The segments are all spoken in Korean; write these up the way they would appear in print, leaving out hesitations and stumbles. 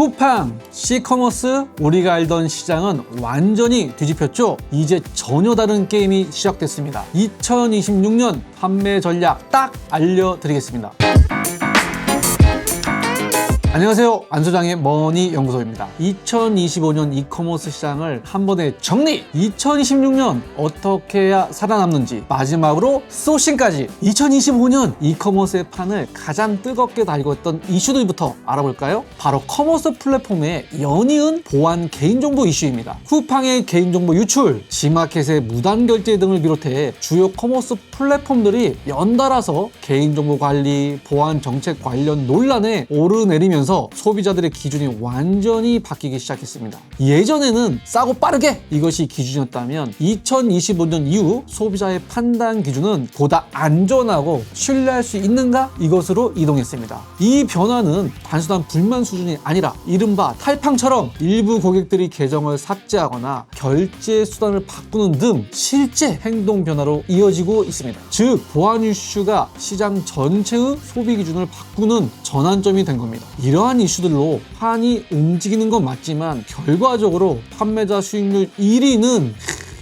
쿠팡, C커머스, 우리가 알던 시장은 완전히 뒤집혔죠. 이제 전혀 다른 게임이 시작됐습니다. 2026년 판매 전략 딱 알려드리겠습니다. 안녕하세요, 안소장의 머니연구소입니다. 2025년 이커머스 시장을 한 번에 정리! 2026년 어떻게 해야 살아남는지, 마지막으로 소싱까지 2025년 이커머스의 판을 가장 뜨겁게 달고 있던 이슈들부터 알아볼까요? 바로 커머스 플랫폼의 연이은 보안 개인정보 이슈입니다. 쿠팡의 개인정보 유출, G마켓의 무단 결제 등을 비롯해 주요 커머스 플랫폼들이 연달아서 개인정보 관리, 보안 정책 관련 논란에 오르내리면서 소비자들의 기준이 완전히 바뀌기 시작했습니다. 예전에는 싸고 빠르게 이것이 기준이었다면 2025년 이후 소비자의 판단 기준은 보다 안전하고 신뢰할 수 있는가? 이것으로 이동했습니다. 이 변화는 단순한 불만 수준이 아니라 이른바 탈팡처럼 일부 고객들이 계정을 삭제하거나 결제 수단을 바꾸는 등 실제 행동 변화로 이어지고 있습니다. 즉, 보안 이슈가 시장 전체의 소비 기준을 바꾸는 전환점이 된 겁니다. 이러한 이슈들로 판이 움직이는 건 맞지만 결과적으로 판매자 수익률 1위는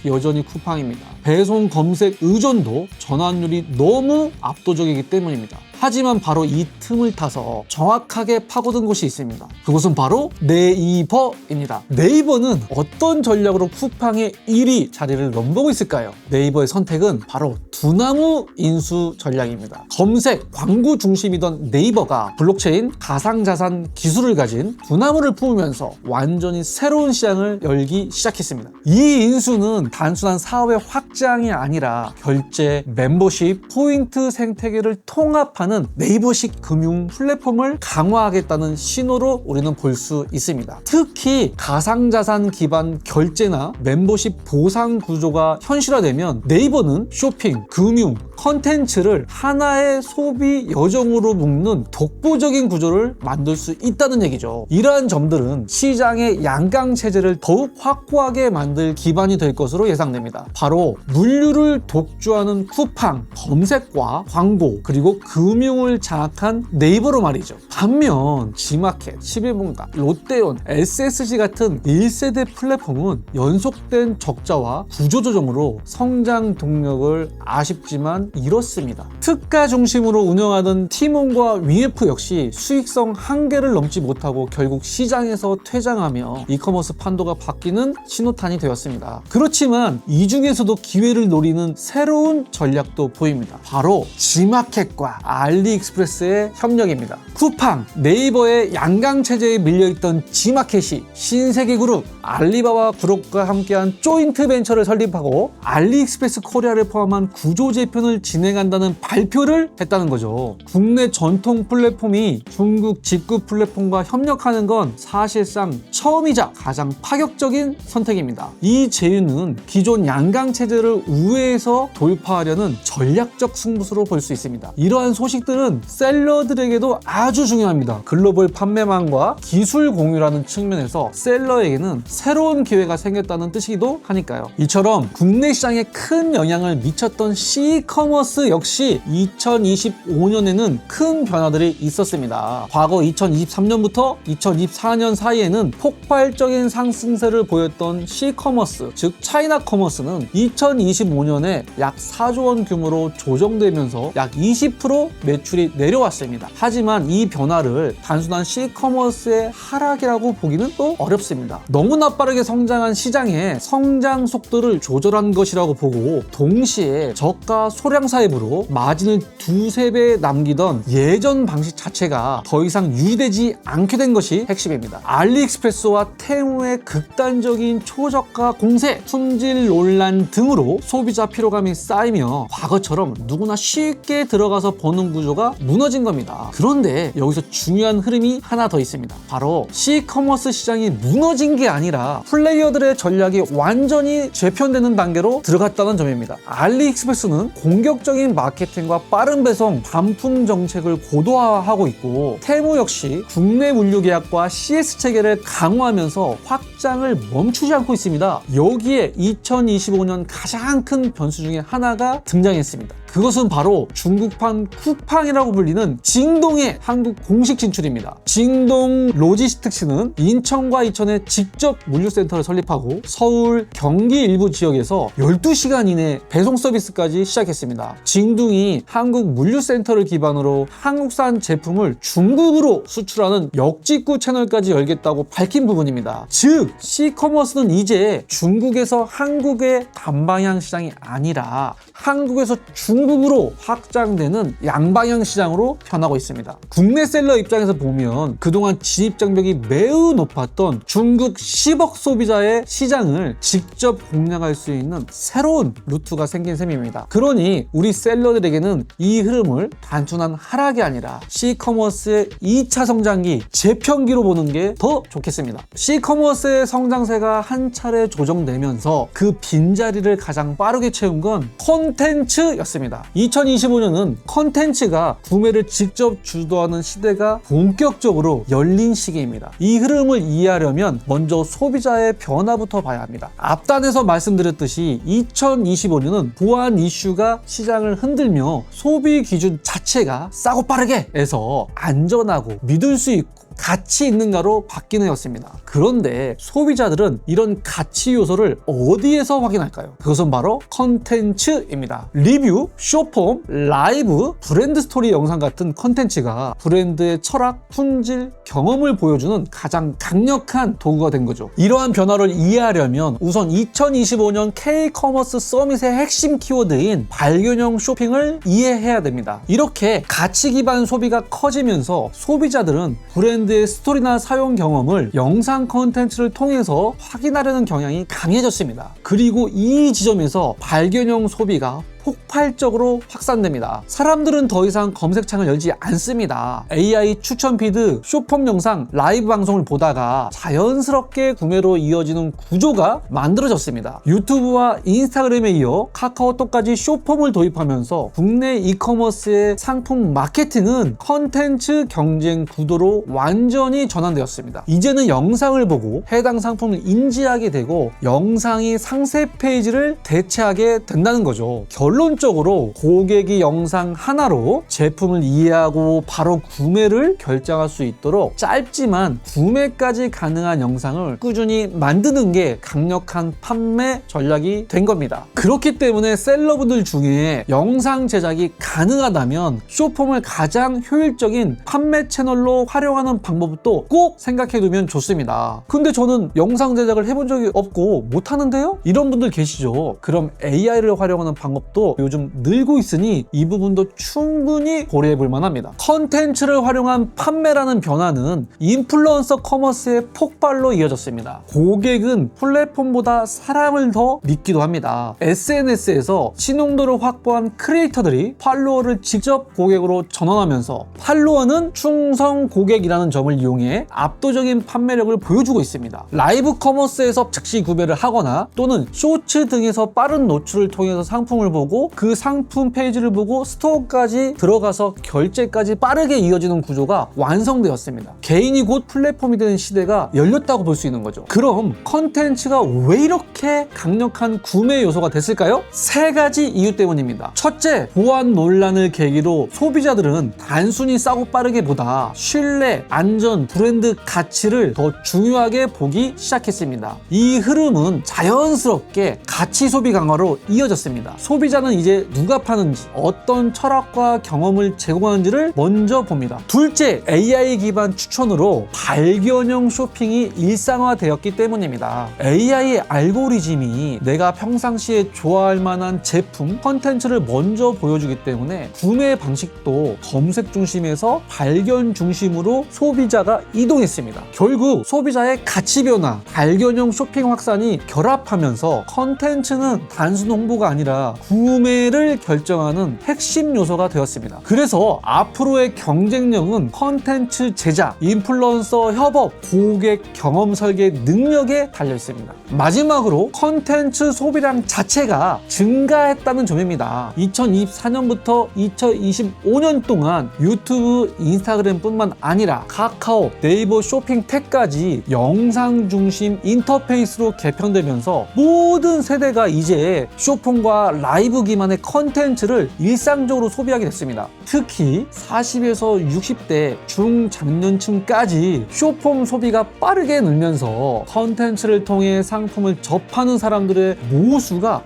여전히 쿠팡입니다. 배송 검색 의존도 전환율이 너무 압도적이기 때문입니다. 하지만 바로 이 틈을 타서 정확하게 파고든 곳이 있습니다. 그곳은 바로 네이버입니다. 네이버는 어떤 전략으로 쿠팡의 1위 자리를 넘보고 있을까요? 네이버의 선택은 바로 두나무 인수 전략입니다. 검색, 광고 중심이던 네이버가 블록체인, 가상자산 기술을 가진 두나무를 품으면서 완전히 새로운 시장을 열기 시작했습니다. 이 인수는 단순한 사업의 확장이 아니라 결제, 멤버십, 포인트 생태계를 통합하는 네이버식 금융 플랫폼을 강화하겠다는 신호로 우리는 볼 수 있습니다. 특히 가상자산 기반 결제나 멤버십 보상 구조가 현실화되면 네이버는 쇼핑, 금융, 컨텐츠를 하나의 소비 여정으로 묶는 독보적인 구조를 만들 수 있다는 얘기죠. 이러한 점들은 시장의 양강 체제를 더욱 확고하게 만들 기반이 될 것으로 예상됩니다. 바로 물류를 독주하는 쿠팡, 검색과 광고, 그리고 금융을 장악한 네이버로 말이죠. 반면 G마켓, 11분가, 롯데온, SSG 같은 1세대 플랫폼은 연속된 적자와 구조조정으로 성장 동력을 아쉽지만 잃었습니다. 특가 중심으로 운영하던 티몬과 위에프 역시 수익성 한계를 넘지 못하고 결국 시장에서 퇴장하며 이커머스 판도가 바뀌는 신호탄이 되었습니다. 그렇지만 이 중에서도 기회를 노리는 새로운 전략도 보입니다. 바로 G마켓과 알리익스프레스의 협력입니다. 쿠팡, 네이버의 양강체제에 밀려있던 G마켓이 신세계그룹, 알리바바 그룹과 함께한 조인트 벤처를 설립하고 알리익스프레스 코리아를 포함한 구조 재편을 진행한다는 발표를 했다는 거죠. 국내 전통 플랫폼이 중국 직구 플랫폼과 협력하는 건 사실상 처음이자 가장 파격적인 선택입니다. 이 제휴는 기존 양강체제를 우회해서 돌파하려는 전략적 승부수로 볼 수 있습니다. 이러한 소식들은 셀러들에게도 아주 중요합니다. 글로벌 판매망과 기술 공유라는 측면에서 셀러에게는 새로운 기회가 생겼다는 뜻이기도 하니까요. 이처럼 국내 시장에 큰 영향을 미쳤던 C커머스 역시 2025년에는 큰 변화들이 있었습니다. 과거 2023년부터 2024년 사이에는 폭발적인 상승세를 보였던 C커머스, 즉 차이나 커머스는 2025년에 약 4조 원 규모로 조정되면서 약 20% 매출이 내려왔습니다. 하지만 이 변화를 단순한 C커머스의 하락이라고 보기는 또 어렵습니다. 너무나 빠르게 성장한 시장의 성장 속도를 조절한 것이라고 보고, 동시에 저가 소량 사입으로 마진을 2~3배 남기던 예전 방식 자체가 더 이상 유지되지 않게 된 것이 핵심입니다. 알리익스프레스와 테무의 극단적인 초저가 공세, 품질 논란 등으로 소비자 피로감이 쌓이며 과거처럼 누구나 쉽게 들어가서 버는 구조가 무너진 겁니다. 그런데 여기서 중요한 흐름이 하나 더 있습니다. 바로 C커머스 시장이 무너진 게 아니라 플레이어들의 전략이 완전히 재편되는 단계로 들어갔다는 점입니다. 알리익스프레스는 공격적인 마케팅과 빠른 배송, 반품 정책을 고도화하고 있고, 테무 역시 국내 물류 계약과 CS 체계를 강화하면서 확장을 멈추지 않고 있습니다. 여기에 2025년 가장 큰 변수 중에 하나가 등장했습니다. 그것은 바로 중국판 쿠팡이라고 불리는 징동의 한국 공식 진출입니다. 징동 로지스틱스는 인천과 이천에 직접 물류센터를 설립하고 서울, 경기 일부 지역에서 12시간 이내 배송 서비스까지 시작했습니다. 징동이 한국 물류센터를 기반으로 한국산 제품을 중국으로 수출하는 역직구 채널까지 열겠다고 밝힌 부분입니다. 즉, C커머스는 이제 중국에서 한국의 단방향 시장이 아니라 한국에서 중국으로 확장되는 양방향 시장으로 변하고 있습니다. 국내 셀러 입장에서 보면 그동안 진입 장벽이 매우 높았던 중국 10억 소비자의 시장을 직접 공략할 수 있는 새로운 루트가 생긴 셈입니다. 그러니 우리 셀러들에게는 이 흐름을 단순한 하락이 아니라 C커머스의 2차 성장기, 재평기로 보는 게 더 좋겠습니다. C커머스의 성장세가 한 차례 조정되면서 그 빈자리를 가장 빠르게 채운 건 콘텐츠였습니다. 2025년은 콘텐츠가 구매를 직접 주도하는 시대가 본격적으로 열린 시기입니다. 이 흐름을 이해하려면 먼저 소비자의 변화부터 봐야 합니다. 앞단에서 말씀드렸듯이 2025년은 보안 이슈가 시장을 흔들며 소비 기준 자체가 싸고 빠르게에서 안전하고 믿을 수 있고 가치 있는가로 바뀌는 해였습니다. 그런데 소비자들은 이런 가치 요소를 어디에서 확인할까요? 그것은 바로 컨텐츠입니다. 리뷰, 쇼폼, 라이브, 브랜드 스토리 영상 같은 컨텐츠가 브랜드의 철학, 품질, 경험을 보여주는 가장 강력한 도구가 된 거죠. 이러한 변화를 이해하려면 우선 2025년 K커머스 서밋의 핵심 키워드인 발견형 쇼핑을 이해해야 됩니다. 이렇게 가치 기반 소비가 커지면서 소비자들은 브랜드의 스토리나 사용 경험을 영상 콘텐츠를 통해서 확인하려는 경향이 강해졌습니다. 그리고 이 지점에서 발견형 소비가 폭발적으로 확산됩니다. 사람들은 더 이상 검색창을 열지 않습니다. AI 추천 피드, 쇼폼 영상, 라이브 방송을 보다가 자연스럽게 구매로 이어지는 구조가 만들어졌습니다. 유튜브와 인스타그램에 이어 카카오톡까지 쇼폼을 도입하면서 국내 이커머스의 상품 마케팅은 컨텐츠 경쟁 구도로 완전히 전환되었습니다. 이제는 영상을 보고 해당 상품을 인지하게 되고 영상이 상세 페이지를 대체하게 된다는 거죠. 결론적으로 고객이 영상 하나로 제품을 이해하고 바로 구매를 결정할 수 있도록 짧지만 구매까지 가능한 영상을 꾸준히 만드는 게 강력한 판매 전략이 된 겁니다. 그렇기 때문에 셀러분들 중에 영상 제작이 가능하다면 쇼폼을 가장 효율적인 판매 채널로 활용하는 방법도 꼭 생각해 두면 좋습니다. 근데 저는 영상 제작을 해본 적이 없고 못하는데요? 이런 분들 계시죠? 그럼 AI를 활용하는 방법도 요즘 늘고 있으니 이 부분도 충분히 고려해 볼 만합니다. 컨텐츠를 활용한 판매라는 변화는 인플루언서 커머스의 폭발로 이어졌습니다. 고객은 플랫폼보다 사람을 더 믿기도 합니다. SNS에서 신용도를 확보한 크리에이터들이 팔로워를 직접 고객으로 전환하면서 팔로워는 충성 고객이라는 점을 이용해 압도적인 판매력을 보여주고 있습니다. 라이브 커머스에서 즉시 구매를 하거나 또는 쇼츠 등에서 빠른 노출을 통해서 상품을 보고 그 상품 페이지를 보고 스토어까지 들어가서 결제까지 빠르게 이어지는 구조가 완성되었습니다. 개인이 곧 플랫폼이 되는 시대가 열렸다고 볼 수 있는 거죠. 그럼 컨텐츠가 왜 이렇게 강력한 구매 요소가 됐을까요? 세 가지 이유 때문입니다. 첫째, 보안 논란을 계기로 소비자들은 단순히 싸고 빠르게 보다 신뢰, 안전, 브랜드 가치를 더 중요하게 보기 시작했습니다. 이 흐름은 자연스럽게 가치 소비 강화로 이어졌습니다. 소비자는 이제 누가 파는지, 어떤 철학과 경험을 제공하는지를 먼저 봅니다. 둘째, AI 기반 추천으로 발견형 쇼핑이 일상화되었기 때문입니다. AI 알고리즘이 내가 평상시에 좋아할 만한 제품, 컨텐츠를 먼저 보여주기 때문에 구매 방식도 검색 중심에서 발견 중심으로 소비자가 이동했습니다. 결국 소비자의 가치 변화, 발견형 쇼핑 확산이 결합하면서 컨텐츠는 단순 홍보가 아니라 구매를 결정하는 핵심 요소가 되었습니다. 그래서 앞으로의 경쟁력은 컨텐츠 제작, 인플루언서 협업, 고객 경험 설계 능력에 달려 있습니다. 마지막으로 컨텐츠 소비량 자체가 증가했다는 점입니다. 2024년부터 2025년 동안 유튜브, 인스타그램뿐만 아니라 카카오, 네이버 쇼핑 탭까지 영상 중심 인터페이스로 개편되면서 모든 세대가 이제 쇼폼과 라이브 유튜브 기반의 컨텐츠를 일상적으로 소비하게 됐습니다. 특히 40에서 60대 중장년층까지 숏폼 소비가 빠르게 늘면서 컨텐츠를 통해 상품을 접하는 사람들의 모수가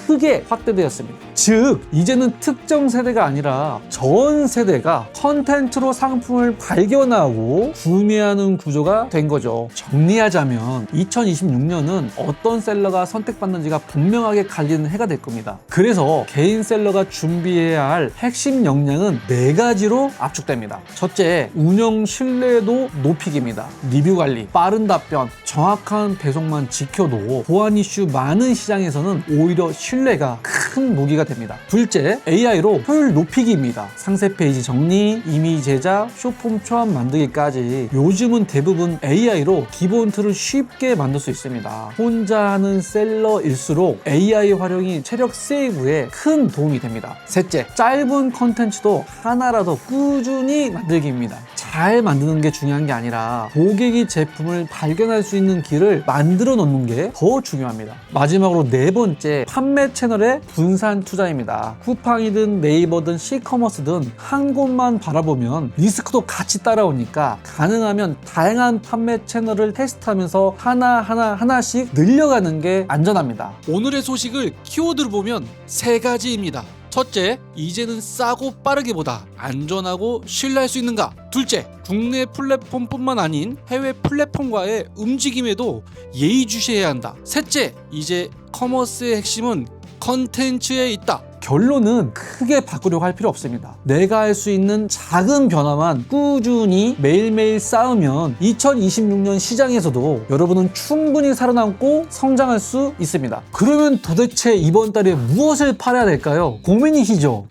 크게 확대되었습니다. 즉 이제는 특정 세대가 아니라 전 세대가 컨텐츠로 상품을 발견하고 구매하는 구조가 된 거죠. 정리하자면 2026년은 어떤 셀러가 선택받는지가 분명하게 갈리는 해가 될 겁니다. 그래서 개인 셀러가 준비해야 할 핵심 역량은 4가지로 압축됩니다. 첫째, 운영 신뢰도 높이기입니다. 리뷰 관리, 빠른 답변, 정확한 배송만 지켜도 보안 이슈 많은 시장에서는 오히려 신뢰가 큰 무기가 됩니다. 둘째, AI로 효율 높이기입니다. 상세 페이지 정리, 이미지 제작, 숏폼 초안 만들기까지 요즘은 대부분 AI로 기본 틀을 쉽게 만들 수 있습니다. 혼자 하는 셀러일수록 AI 활용이 체력 세이브에 큰 도움이 됩니다. 셋째, 짧은 컨텐츠도 하나라도 꾸준히 만들기입니다. 잘 만드는 게 중요한 게 아니라 고객이 제품을 발견할 수 있는 길을 만들어 놓는 게 더 중요합니다. 마지막으로 4번째, 판매 채널의 분산 투자입니다. 쿠팡이든 네이버든 시커머스든 한 곳만 바라보면 리스크도 같이 따라오니까 가능하면 다양한 판매 채널을 테스트하면서 하나씩 늘려가는 게 안전합니다. 오늘의 소식을 키워드로 보면 3가지입니다. 첫째, 이제는 싸고 빠르게보다 안전하고 신뢰할 수 있는가? 둘째, 국내 플랫폼뿐만 아닌 해외 플랫폼과의 움직임에도 예의주시해야 한다. 셋째, 이제 커머스의 핵심은 컨텐츠에 있다. 결론은 크게 바꾸려고 할 필요 없습니다. 내가 할 수 있는 작은 변화만 꾸준히 매일매일 쌓으면 2026년 시장에서도 여러분은 충분히 살아남고 성장할 수 있습니다. 그러면 도대체 이번 달에 무엇을 팔아야 될까요? 고민이시죠?